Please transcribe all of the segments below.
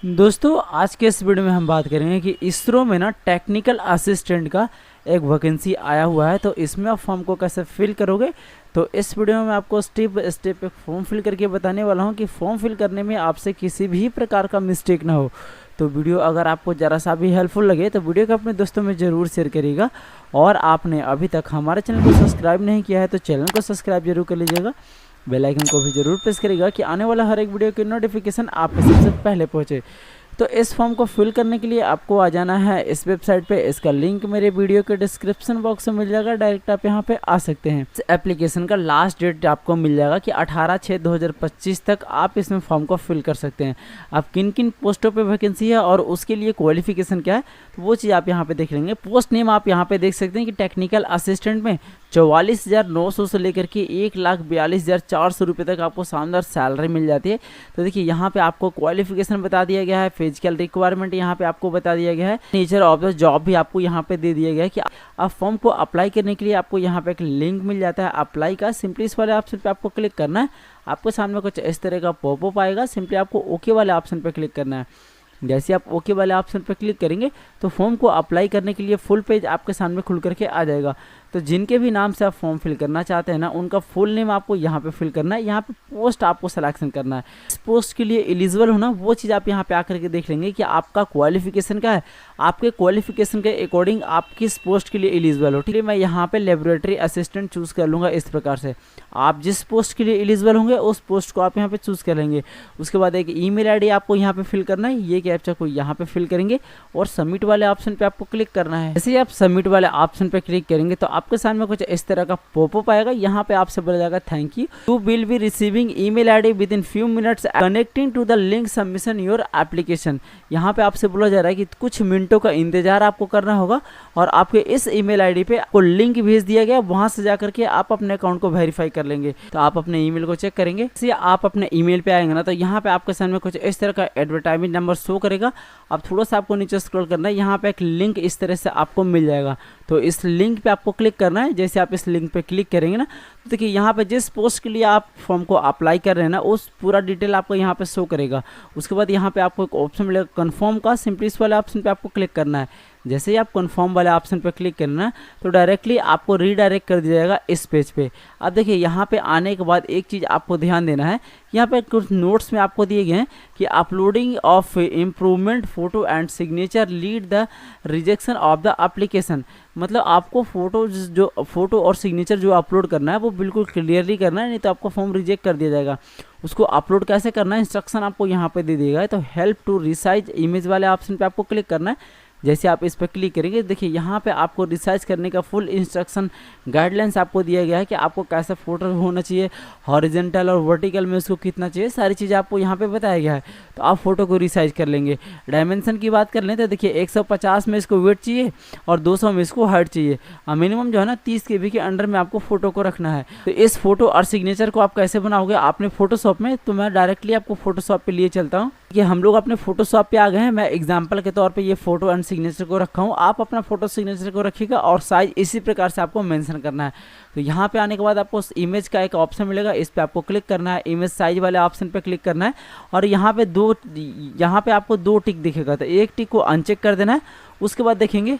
दोस्तों आज के इस वीडियो में हम बात करेंगे कि इसरो में ना टेक्निकल असिस्टेंट का एक वैकेंसी आया हुआ है। तो इसमें आप फॉर्म को कैसे फिल करोगे, तो इस वीडियो में मैं आपको स्टेप बाय स्टेप एक फॉर्म फिल करके बताने वाला हूं कि फॉर्म फिल करने में आपसे किसी भी प्रकार का मिस्टेक ना हो। तो वीडियो अगर आपको ज़रा सा भी हेल्पफुल लगे तो वीडियो को अपने दोस्तों में ज़रूर शेयर करिएगा। और आपने अभी तक हमारे चैनल को सब्सक्राइब नहीं किया है तो चैनल को सब्सक्राइब जरूर कर लीजिएगा। बेल आइकन को भी जरूर प्रेस करेगा कि आने वाला हर एक वीडियो की नोटिफिकेशन आप पे सबसे पहले पहुंचे। तो इस फॉर्म को फिल करने के लिए आपको आ जाना है इस वेबसाइट पे। इसका लिंक मेरे वीडियो के डिस्क्रिप्शन बॉक्स में मिल जाएगा, डायरेक्ट आप यहाँ पे आ सकते हैं। इस एप्लीकेशन का लास्ट डेट आपको मिल जाएगा कि 18/6/2025 तक आप इसमें फॉर्म को फिल कर सकते हैं। आप किन किन पोस्टों पे वैकेंसी है और उसके लिए क्वालिफिकेशन क्या है तो वो चीज़ आप यहाँ पे देख लेंगे। पोस्ट नेम आप यहाँ पे देख सकते हैं कि टेक्निकल असिस्टेंट में 44,900 से लेकर के 1,42,400 रुपये तक आपको शानदार सैलरी मिल जाती है। तो देखिए यहाँ पे आपको क्वालिफिकेशन बता दिया गया है, फिजिकल रिक्वायरमेंट यहाँ पे आपको बता दिया गया है, नेचर ऑफ द जॉब भी आपको यहाँ पे दे दिया गया है कि आप फॉर्म को अप्लाई करने के लिए आपको यहाँ पे एक लिंक मिल जाता है अप्लाई का। सिंपली इस वाले ऑप्शन पे आपको क्लिक करना है। आपके सामने कुछ इस तरह का पॉपअप आएगा, सिंपली आपको ओके वाले ऑप्शन पे क्लिक करना है। जैसे आप ओके वाले ऑप्शन पर क्लिक करेंगे तो फॉर्म को अप्लाई करने के लिए फुल पेज आपके सामने खुल करके आ जाएगा। तो जिनके भी नाम से आप फॉर्म फिल करना चाहते हैं ना, उनका फुल नेम आपको यहाँ पे फिल करना है। यहाँ पे पोस्ट आपको सिलेक्शन करना है, इस पोस्ट के लिए एलिजिबल होना वो चीज़ आप यहाँ पे आकर के देख लेंगे कि आपका क्वालिफिकेशन क्या है। आपके क्वालिफिकेशन के अकॉर्डिंग आप किस पोस्ट के लिए एलिजिबल हो। ठीक है, मैं यहाँ पे लेबोरेटरी असिस्टेंट चूज़ कर लूँगा। इस प्रकार से आप जिस पोस्ट के लिए एलिजिबल होंगे उस पोस्ट को आप यहाँ पे चूज़ कर लेंगे। उसके बाद एक ईमेल आईडी आपको यहाँ पे फिल करना है, ये कैप्चा को यहाँ पे फिल करेंगे और सबमिट वाले ऑप्शन पे आपको क्लिक करना है। जैसे ही आप सबमिट वाले ऑप्शन पे क्लिक करेंगे तो आपके सामने कुछ इस तरह का पॉपअप आएगा। यहाँ पे आपसे बोला जाएगा thank you will be receiving email ID within few minutes connecting to the link submission your application. यहाँ पे आपसे बोला जा रहा है कि कुछ मिनटों का इंतजार आपको करना होगा और आपके इस ईमेल आईडी पे आपको लिंक भेज दिया गया, वहां से जाकर के आप अपने अकाउंट को वेरीफाई कर लेंगे। तो आप अपने ईमेल को चेक करेंगे। जैसे आप अपने ईमेल पे आएंगे ना तो यहाँ पे आपके सामने कुछ इस तरह का एडवर्टाइजमेंट नंबर शो करेगा। अब थोड़ा सा आपको नीचे स्क्रॉल करना है, यहाँ पे एक लिंक इस तरह से आपको मिल जाएगा। तो इस लिंक पे आपको क्लिक करना है। जैसे आप इस लिंक पे क्लिक करेंगे ना तो देखिए यहाँ पे जिस पोस्ट के लिए आप फॉर्म को अप्लाई कर रहे हैं ना उस पूरा डिटेल आपको यहाँ पे शो करेगा। उसके बाद यहाँ पे आपको एक ऑप्शन मिलेगा कन्फर्म का, सिंपली इस वाले ऑप्शन पे आपको क्लिक करना है। जैसे ही आप कन्फर्म वाले ऑप्शन पर क्लिक करना है तो डायरेक्टली आपको रीडायरेक्ट कर दिया जाएगा इस पेज पे। अब देखिए यहाँ पे आने के बाद एक चीज़ आपको ध्यान देना है, यहाँ पे कुछ नोट्स में आपको दिए गए हैं कि uploading of improvement photo and signature lead the rejection of the application. मतलब आपको फोटो और सिग्नेचर जो अपलोड करना है वो बिल्कुल क्लियरली करना है, नहीं तो आपको फॉर्म रिजेक्ट कर दिया जाएगा। उसको अपलोड कैसे करना है इंस्ट्रक्शन आपको यहाँ पे दे दिया है। तो हेल्प टू रिसाइज इमेज वाले ऑप्शन पे आपको क्लिक करना है। जैसे आप इस पर क्लिक करेंगे देखिए यहाँ पे आपको रिसाइज करने का फुल इंस्ट्रक्शन गाइडलाइंस आपको दिया गया है कि आपको कैसा फोटो होना चाहिए, हॉरिजॉन्टल और वर्टिकल में उसको कितना चाहिए, सारी चीज़ें आपको यहाँ पे बताया गया है। तो आप फोटो को रिसाइज कर लेंगे। डायमेंशन की बात कर लें तो देखिए 150 में इसको वेट चाहिए और 200 में इसको हाइट चाहिए। मिनिमम जो है ना 30 KB के अंडर में आपको फोटो को रखना है। तो इस फोटो और सिग्नेचर को आप कैसे बनाओगे आपने फोटोशॉप में, तो मैं डायरेक्टली आपको फोटोशॉप पे लिए चलता हूँ कि हम लोग अपने फोटोशॉप पे आ गए हैं। मैं एग्जाम्पल के तौर पे ये फोटो एंड सिग्नेचर को रखा हूँ, आप अपना फोटो सिग्नेचर को रखिएगा और साइज इसी प्रकार से आपको मेंशन करना है। तो यहाँ पे आने के बाद आपको इमेज का एक ऑप्शन मिलेगा, इस पे आपको क्लिक करना है, इमेज साइज वाले ऑप्शन पे क्लिक करना है और यहाँ पे आपको दो टिक दिखेगा। तो एक टिक को अनचेक कर देना है। उसके बाद देखेंगे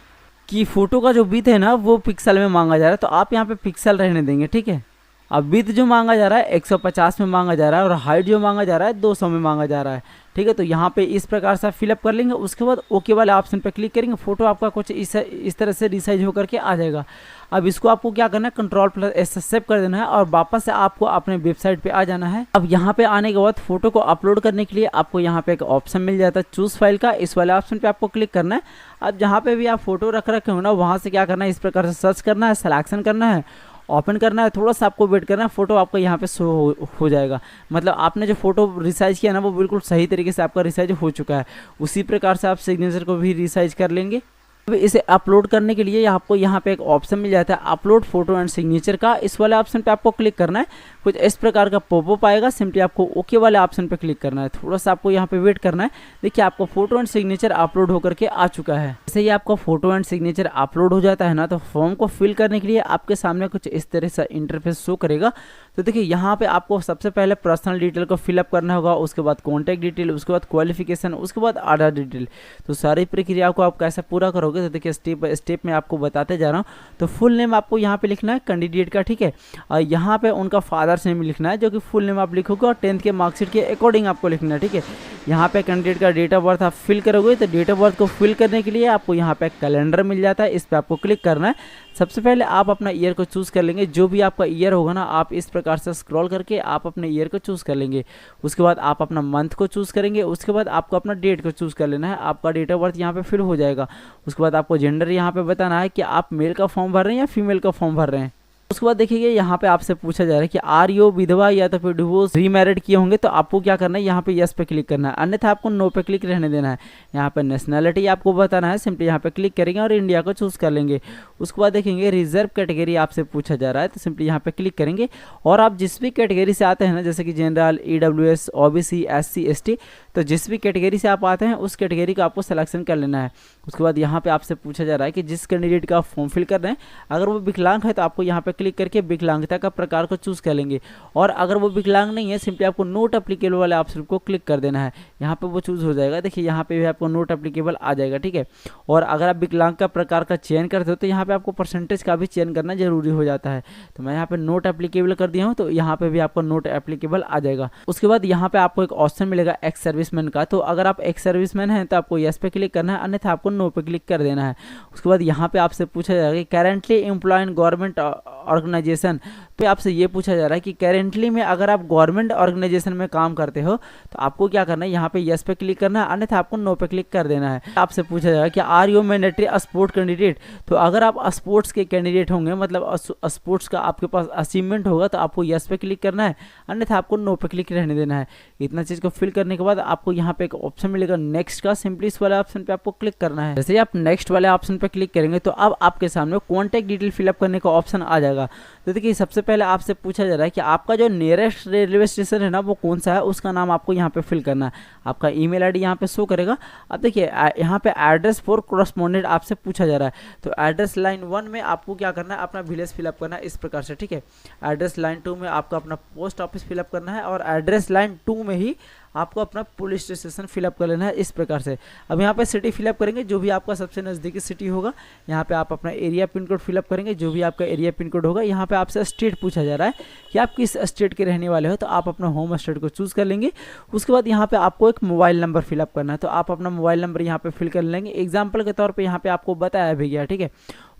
कि फोटो का जो विड्थ है ना वो पिक्सल में मांगा जा रहा है, तो आप यहाँ पे पिक्सल रहने देंगे। ठीक है, अब विड्थ जो मांगा जा रहा है 150 में मांगा जा रहा है और हाइट जो मांगा जा रहा है 200 में मांगा जा रहा है। ठीक है, तो यहाँ पे इस प्रकार से फिलअप कर लेंगे। उसके बाद ओके वाले ऑप्शन पे क्लिक करेंगे, फोटो आपका कुछ इस तरह से रिसाइज होकर के आ जाएगा। अब इसको आपको क्या करना है, Ctrl+S सेव कर देना है और वापस से आपको अपने वेबसाइट पे आ जाना है। अब यहाँ पे आने के बाद फोटो को अपलोड करने के लिए आपको यहाँ पे एक ऑप्शन मिल जाता है चूज फाइल का, इस वाले ऑप्शन पे आपको क्लिक करना है। अब जहाँ पे भी आप फोटो रख रखे हो ना वहाँ से क्या करना है, इस प्रकार से सर्च करना है, सिलेक्शन करना है, ओपन करना है, थोड़ा सा आपको वेट करना है, फोटो आपका यहाँ पे शो हो जाएगा। मतलब आपने जो फोटो रिसाइज किया ना वो बिल्कुल सही तरीके से आपका रिसाइज हो चुका है। उसी प्रकार से आप सिग्नेचर को भी रिसाइज कर लेंगे। अब इसे अपलोड करने के लिए आपको यहाँ पे एक ऑप्शन मिल जाता है अपलोड फोटो एंड सिग्नेचर का, इस वाले ऑप्शन पे आपको क्लिक करना है। कुछ इस प्रकार का पॉपअप आएगा, सिंपली आपको ओके वाले ऑप्शन पे क्लिक करना है, थोड़ा सा आपको यहाँ पे वेट करना है। देखिए आपको फोटो एंड सिग्नेचर अपलोड होकर के आ चुका है। जैसे ही आपका फोटो एंड सिग्नेचर अपलोड हो जाता है ना तो फॉर्म को फिल करने के लिए आपके सामने कुछ इस तरह से इंटरफेस शो करेगा। तो देखिए यहाँ पे आपको सबसे पहले पर्सनल डिटेल को फिलअप करना होगा, उसके बाद कॉन्टैक्ट डिटेल, उसके बाद क्वालिफिकेशन, उसके बाद आधार डिटेल। तो सारी प्रक्रिया को आप कैसे पूरा करोगे तो देखिए स्टेप बाय स्टेप में आपको बताते जा रहा हूँ। तो फुल नेम आपको यहाँ पे लिखना है कैंडिडेट का, ठीक है, और यहाँ पे उनका फादर्स नेम लिखना है जो कि फुल नेम आप लिखोगे, और 10th के मार्कशीट के अकॉर्डिंग आपको लिखना है, ठीक है। यहाँ पे कैंडिडेट का डेट ऑफ बर्थ आप फिल करोगे, तो डेट ऑफ बर्थ को फिल करने के लिए आपको यहाँ पे कैलेंडर मिल जाता है, इस पर आपको क्लिक करना है। सबसे पहले आप अपना ईयर को चूज़ कर लेंगे, जो भी आपका ईयर होगा ना आप इस प्रकार से स्क्रॉल करके आप अपने ईयर को चूज़ कर लेंगे। उसके बाद आप अपना मंथ को चूज़ करेंगे, उसके बाद आपको अपना डेट को चूज़ कर लेना है, आपका डेट ऑफ बर्थ यहाँ पे फिल हो जाएगा। उसके बाद आपको जेंडर यहाँ पे बताना है कि आप मेल का फॉर्म भर रहे हैं या फीमेल का फॉर्म भर रहे हैं। उसके बाद देखिए यहाँ पे आपसे पूछा जा रहा है कि आर यू विधवा या तो फिर डिवोर्स रीमैरिड किए होंगे, तो आपको क्या करना है यहाँ पे यस पे क्लिक करना है, अन्यथा आपको नो पे क्लिक रहने देना है। यहाँ पे नेशनैलिटी आपको बताना है, सिंपली यहाँ पे क्लिक करेंगे और इंडिया को चूज़ कर लेंगे। उसके बाद देखेंगे रिजर्व कैटेगरी आपसे पूछा जा रहा है, तो सिंपली यहाँ पे क्लिक करेंगे और आप जिस भी कैटेगरी से आते हैं ना, जैसे कि general, EWS, OBC, SC, ST, तो जिस भी कैटेगरी से आप आते हैं उस कैटेगरी का आपको सिलेक्शन कर लेना है। उसके बाद यहाँ पे आपसे पूछा जा रहा है कि जिस कैंडिडेट का आप फॉर्म फिल कर रहे हैं अगर वो विकलांग है तो आपको यहाँ पे क्लिक करके विकलांगता का प्रकार को चूज़ कर लेंगे, और अगर वो विकलांग नहीं है सिंपली आपको नोट एप्लीकेबल वाले ऑप्शन को क्लिक कर देना है, यहाँ पे वो चूज़ हो जाएगा। देखिए यहाँ पे भी आपको नोट एप्लीकेबल आ जाएगा, ठीक है। और अगर आप विकलांग का प्रकार का चयन करते हो तो यहाँ पे आपको परसेंटेज का भी चयन करना जरूरी हो जाता है, तो मैं यहाँ पे नोट एप्लीकेबल कर दिया हूँ, तो यहाँ पे भी आपको नोट एप्लीकेबल आ जाएगा। उसके बाद यहाँ पे आपको एक ऑप्शन मिलेगा एक्स सर्विसमैन का, तो अगर आप एक्स सर्विसमैन हैं तो आपको यस पे क्लिक करना है, अन्यथा आपको नो पे क्लिक कर देना है। उसके बाद यहाँ पे आपसे पूछा जाएगा कि currently employ in government organization, पे आपसे ये पूछा जा रहा है कि करेंटली में अगर आप गवर्नमेंट ऑर्गेनाइजेशन में काम करते हो तो आपको क्या करना है, यहाँ पे यस पे क्लिक करना है, अन्यथा आपको नो पे क्लिक कर देना है। आपसे पूछा जाएगा कि are you mandatory sport candidate, तो अगर आप स्पोर्ट्स के कैंडिडेट होंगे, मतलब स्पोर्ट्स का आपके पास अचीवमेंट होगा, तो आपको यस पे क्लिक करना है, अन्यथा आपको नो पे क्लिक रहने देना है। इतना चीज़ को फिल करने के बाद आपको यहाँ पे एक ऑप्शन मिलेगा नेक्स्ट का, सिंपली इस वाले ऑप्शन पे आपको क्लिक करना है। जैसे ही आप नेक्स्ट वाले ऑप्शन पे क्लिक करेंगे तो अब आपके सामने कॉन्टैक्ट डिटेल फिलअप करने का ऑप्शन आ जाएगा। तो देखिए सबसे पहले आपसे पूछा जा रहा है कि आपका जो नियरेस्ट रेलवे स्टेशन है ना वो कौन सा है, उसका नाम आपको यहाँ पे फिल करना है। आपका ईमेल आईडी यहाँ पे शो करेगा। अब देखिए यहाँ पे एड्रेस फॉर कॉरेस्पॉन्डेंट आपसे पूछा जा रहा है, तो एड्रेस लाइन 1 में आपको क्या करना है, अपना विलेज फिलअप करना है इस प्रकार से, ठीक है। एड्रेस लाइन 2 में आपको अपना पोस्ट ऑफिस फिलअप करना है, और एड्रेस लाइन 2 में ही आपको अपना पुलिस स्टेशन फिलअप कर लेना है इस प्रकार से। अब यहाँ पे सिटी फिलअप करेंगे, जो भी आपका सबसे नज़दीकी सिटी होगा। यहाँ पे आप अपना एरिया पिन कोड फिलअप करेंगे, जो भी आपका एरिया पिन कोड होगा। यहाँ पे आपसे स्टेट पूछा जा रहा है कि आप किस स्टेट के रहने वाले हो, तो आप अपना होम स्टेट को चूज़ कर लेंगे। उसके बाद यहाँ पे आपको एक मोबाइल नंबर फिलअप करना है, तो आप अपना मोबाइल नंबर यहाँ पे फिल कर लेंगे। एग्जाम्पल के तौर पर यहाँ पे आपको बताया भी गया, ठीक है।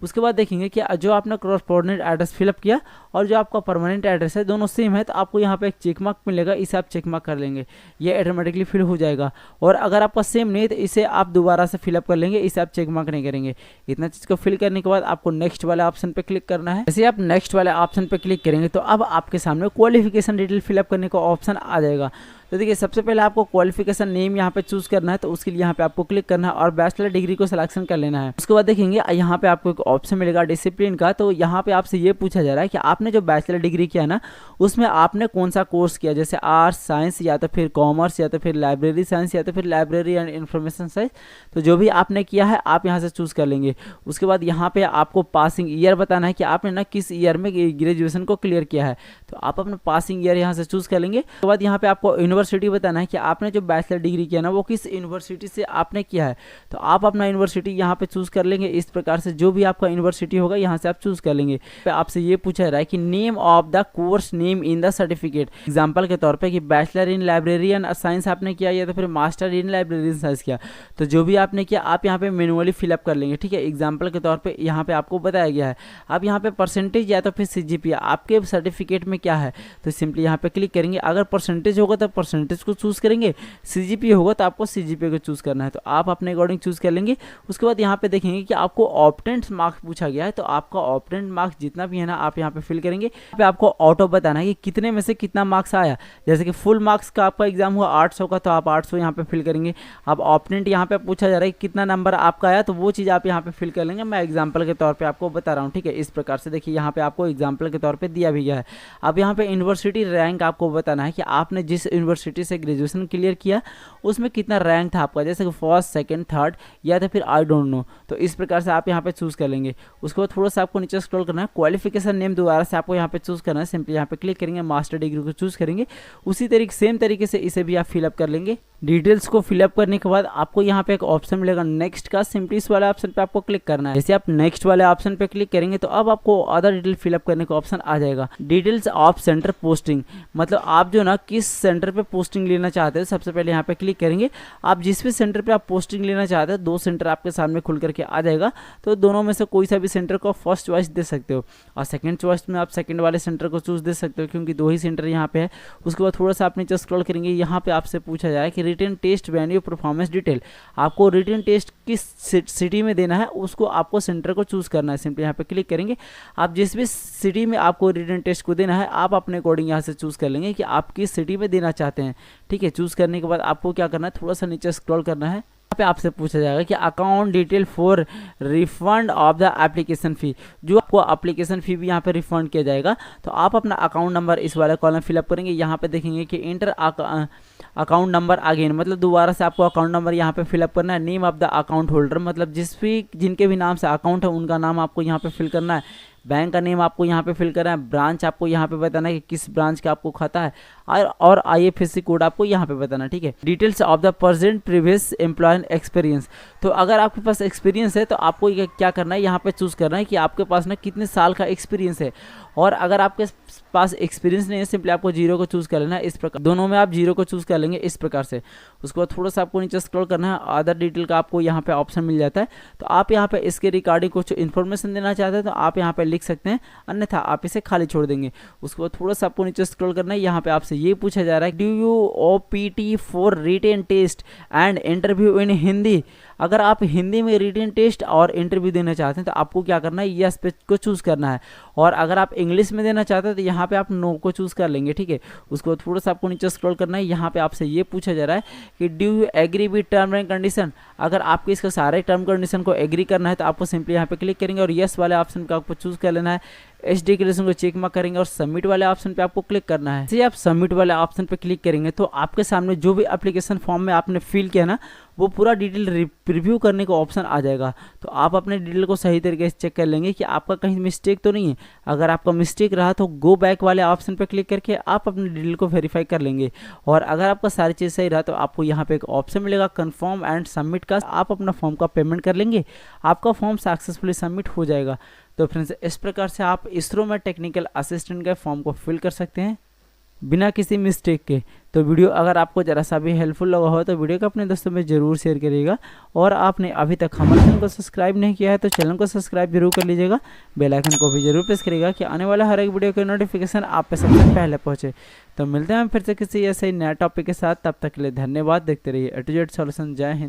उसके बाद देखेंगे कि जो आपने कॉरेस्पॉन्डेंट एड्रेस फिलअप किया और जो आपका परमानेंट एड्रेस है दोनों सेम है, तो आपको यहाँ पे एक चेक मार्क मिलेगा, इसे आप चेक मार्क कर लेंगे, ये ऑटोमेटिकली फिल हो जाएगा। और अगर आपका सेम नहीं है तो इसे आप दोबारा से फिलअप कर लेंगे, इसे आप चेक मार्क नहीं करेंगे। इतना चीज़ को फिल करने के बाद आपको नेक्स्ट वाले ऑप्शन पे क्लिक करना है। जैसे आप नेक्स्ट वाले ऑप्शन पे क्लिक करेंगे तो अब आपके सामने क्वालिफिकेशन डिटेल फिलअप करने का ऑप्शन आ जाएगा। तो देखिए सबसे पहले आपको क्वालिफिकेशन नेम यहाँ पे चूज़ करना है, तो उसके लिए यहाँ पे आपको क्लिक करना है और बैचलर डिग्री को सिलेक्शन कर लेना है। उसके बाद देखेंगे यहाँ पे आपको एक ऑप्शन मिलेगा डिसिप्लिन का, तो यहाँ पे आपसे ये पूछा जा रहा है कि आपने जो बैचलर डिग्री किया ना उसमें आपने कौन सा कोर्स किया, जैसे आर्ट्स, साइंस या तो फिर कॉमर्स या तो फिर लाइब्रेरी साइंस या तो फिर लाइब्रेरी एंड इन्फॉर्मेशन साइंस, तो जो भी आपने किया है आप यहाँ से चूज़ कर लेंगे। उसके बाद यहाँ पे आपको पासिंग ईयर बताना है कि आपने ना किस ईयर में ग्रेजुएशन को क्लियर किया है, तो आप अपना पासिंग ईयर यहाँ से चूज़ कर लेंगे। उसके बाद यहाँ पे आपको यूनिवर्सिटी बताना है कि आपने जो बैचलर डिग्री किया ना वो किस यूनिवर्सिटी से आपने किया है, तो आप अपना यूनिवर्सिटी यहाँ पे चूज़ कर लेंगे। इस प्रकार से जो भी आपका यूनिवर्सिटी होगा यहाँ से आप चूज़ कर लेंगे। आपसे ये पूछा जा रहा है कि name of the course name in the certificate, example के तौर पे कि bachelor in library and science आपने किया या तो फिर मास्टर इन लाइब्रेरी साइंस किया, तो जो भी आपने किया आप यहाँ पे मैनुअली फिलअप कर लेंगे, ठीक है। एग्जाम्पल के तौर पे यहाँ पे आपको बताया गया है। अब यहाँ पे परसेंटेज या तो फिर CGPA आपके सर्टिफिकेट में क्या है, तो सिंपली यहाँ पे क्लिक करेंगे। अगर परसेंटेज होगा तो परसेंटेज को चूज़ करेंगे, CGPA होगा तो आपको CGPA को चूज़ करना है, तो आप अपने अकॉर्डिंग चूज़ कर लेंगे। उसके बाद यहाँ पे देखेंगे कि आपको ऑप्टेंट मार्क्स पूछा गया है, तो आपका ऑप्टेंट मार्क्स जितना भी है ना आप यहाँ पे फिल करेंगे। यहाँ पे आपको ऑटो बताना है कि कितने में से कितना मार्क्स आया, जैसे कि फुल मार्क्स का आपका एग्जाम हुआ 800 का, तो आप 800 यहाँ पे फिल करेंगे। अब ऑप्टेंट यहाँ पे पूछा जा रहा है कि कितना नंबर आपका आया, तो वो चीज़ आप यहाँ पे फिल कर लेंगे। मैं एग्जाम्पल के तौर पर आपको बता रहा हूँ, ठीक है। इस प्रकार से देखिए यहाँ पे आपको एग्जाम्पल के तौर पर दिया भी गया है। अब यहाँ पे यूनिवर्सिटी रैंक आपको बताना है कि आपने जिस यूनिवर्सिटी यूनिवर्सिटी से ग्रेजुएशन क्लियर किया, उसमें कितना रैंक था आपका, जैसे कि फर्स्ट, सेकंड, थर्ड या तो फिर आई डोंट नो। तो इस प्रकार से आप यहाँ पे चूज़ कर लेंगे। उसके बाद थोड़ा सा आपको नीचे स्क्रॉल करना है, क्वालिफिकेशन नेम दोबारा से आपको यहाँ पे चूज़ करना है। सिंपली यहाँ पे क्लिक करेंगे, मास्टर डिग्री को चूज़ करेंगे। उसी तरीके सेम तरीके से इसे भी आप फिलअप कर लेंगे। डिटेल्स को फिलअप करने के बाद आपको यहाँ पे एक ऑप्शन मिलेगा नेक्स्ट का, सिंपली इस वाले ऑप्शन पे आपको क्लिक करना है। जैसे आप नेक्स्ट वाले ऑप्शन पे क्लिक करेंगे तो अब आपको अदर डिटेल फिलअप करने का ऑप्शन आ जाएगा। डिटेल्स ऑफ सेंटर पोस्टिंग, मतलब आप जो ना किस सेंटर पे पोस्टिंग लेना चाहते हैं, सबसे पहले यहाँ पे क्लिक करेंगे। आप जिस भी सेंटर पे आप पोस्टिंग लेना चाहते हैं, 2 सेंटर आपके सामने खुल करके आ जाएगा। तो दोनों में से कोई सा भी सेंटर को फर्स्ट चॉइस दे सकते हो, और सेकंड चॉइस में आप सेकंड वाले सेंटर को चूज दे सकते हो, क्योंकि 2 ही सेंटर यहाँ पे है। उसके बाद थोड़ा सा आप नीचे स्क्रॉल करेंगे, यहाँ पे आपसे पूछा जाए कि written test venue performance detail, आपको रिटन टेस्ट किस सिटी में देना है, उसको आपको सेंटर को चूज करना है। सिंपली यहाँ पे क्लिक करेंगे। आप जिस भी सिटी में आपको रिटन टेस्ट को देना है, आप अपने अकॉर्डिंग यहाँ से चूज कर लेंगे कि आप किस सिटी में देना चाहते हैं। ठीक है, चूज करने के बाद आपको क्या करना है, थोड़ा सा नीचे स्क्रॉल करना है। पे आपसे पूछा जाएगा कि account detail for refund of the application fee, जो आपको एप्लीकेशन फ़ी भी यहाँ पे रिफंड किया जाएगा। तो आप अपना अकाउंट नंबर इस वाले कॉलम फिलअप करेंगे। यहाँ पे देखेंगे कि इंटर अकाउंट नंबर अगेन, मतलब दोबारा से आपको अकाउंट नंबर यहाँ पे फिलअप करना है। Name of the account holder, मतलब जिनके भी नाम से अकाउंट है उनका नाम आपको यहाँ पे फिल करना है। बैंक का नेम आपको यहाँ पे फिल करना है। ब्रांच आपको यहाँ पे बताना है कि किस ब्रांच का आपको खाता है, और IFSC कोड आपको यहाँ पे बताना है। ठीक है, details of the present previous employ experience, तो अगर आपके पास एक्सपीरियंस है तो आपको क्या करना है, यहाँ पे चूज करना है कि आपके पास ना कितने साल का एक्सपीरियंस है। और अगर आपके पास एक्सपीरियंस नहीं है, सिंपली आपको 0 को चूज कर लेना है। इस प्रकार दोनों में आप 0 को चूज कर लेंगे इस प्रकार से। उसके बाद थोड़ा सा आपको नीचे स्क्रॉल करना है, अदर डिटेल का आपको यहाँ पे ऑप्शन मिल जाता है। तो आप यहाँ पे इसके रिगार्डिंग कुछ इन्फॉर्मेशन देना चाहते हैं तो आप यहाँ पे लिख सकते हैं, अन्यथा आप इसे खाली छोड़ देंगे। उसके बाद थोड़ा सा आपको नीचे स्क्रॉल करना है। यहाँ पे आपसे ये पूछा जा रहा है, do you OPT for written test and interview in Hindi, अगर आप हिंदी में रिटन टेस्ट और इंटरव्यू देना चाहते हैं तो आपको क्या करना है, यस पे को चूज करना है। और अगर आप इंग्लिश में देना चाहते हैं तो यहाँ पे आप नो को चूज कर लेंगे। ठीक है, उसको थोड़ा सा आपको नीचे स्क्रॉल करना है। यहाँ पे आपसे ये पूछा जा रहा है कि do you agree with term and condition, अगर आपको इसका सारे टर्म कंडीशन को एग्री करना है तो आपको सिंपली यहाँ पे क्लिक करेंगे और यस वाले ऑप्शन को आपको चूज कर लेना है। एच डिक्लेरेशन को चेक मार्क करेंगे और सबमिट वाले ऑप्शन पे आपको क्लिक करना है। जैसे आप सबमिट वाले ऑप्शन पे क्लिक करेंगे तो आपके सामने जो भी एप्लीकेशन फॉर्म में आपने फिल किया ना, वो पूरा डिटेल रिव्यू करने का ऑप्शन आ जाएगा। तो आप अपने डिटेल को सही तरीके से चेक कर लेंगे कि आपका कहीं मिस्टेक तो नहीं है। अगर आपका मिस्टेक रहा तो गो बैक वाले ऑप्शन पे क्लिक करके आप अपने डिटेल को वेरीफाई कर लेंगे। और अगर आपका सारी चीज़ सही रहा तो आपको यहाँ पे एक ऑप्शन मिलेगा कन्फर्म एंड सबमिट का, आप अपना फॉर्म का पेमेंट कर लेंगे, आपका फॉर्म सक्सेसफुली सबमिट हो जाएगा। तो फ्रेंड्स, इस प्रकार से आप इसरो में टेक्निकल असिस्टेंट के फॉर्म को फिल कर सकते हैं बिना किसी मिस्टेक के। तो वीडियो अगर आपको ज़रा सा भी हेल्पफुल लगा हो तो वीडियो को अपने दोस्तों में ज़रूर शेयर करिएगा। और आपने अभी तक हमारे चैनल को सब्सक्राइब नहीं किया है तो चैनल को सब्सक्राइब जरूर कर लीजिएगा, बेल आइकन को भी जरूर प्रेस करिएगा कि आने वाला हर एक वीडियो के नोटिफिकेशन आप पे सबसे पहले पहुँचे। तो मिलते हैं हम फिर से किसी ऐसे नया टॉपिक के साथ, तब तक के लिए धन्यवाद। देखते रहिए A to Z सॉल्यूशन। जय हिंद।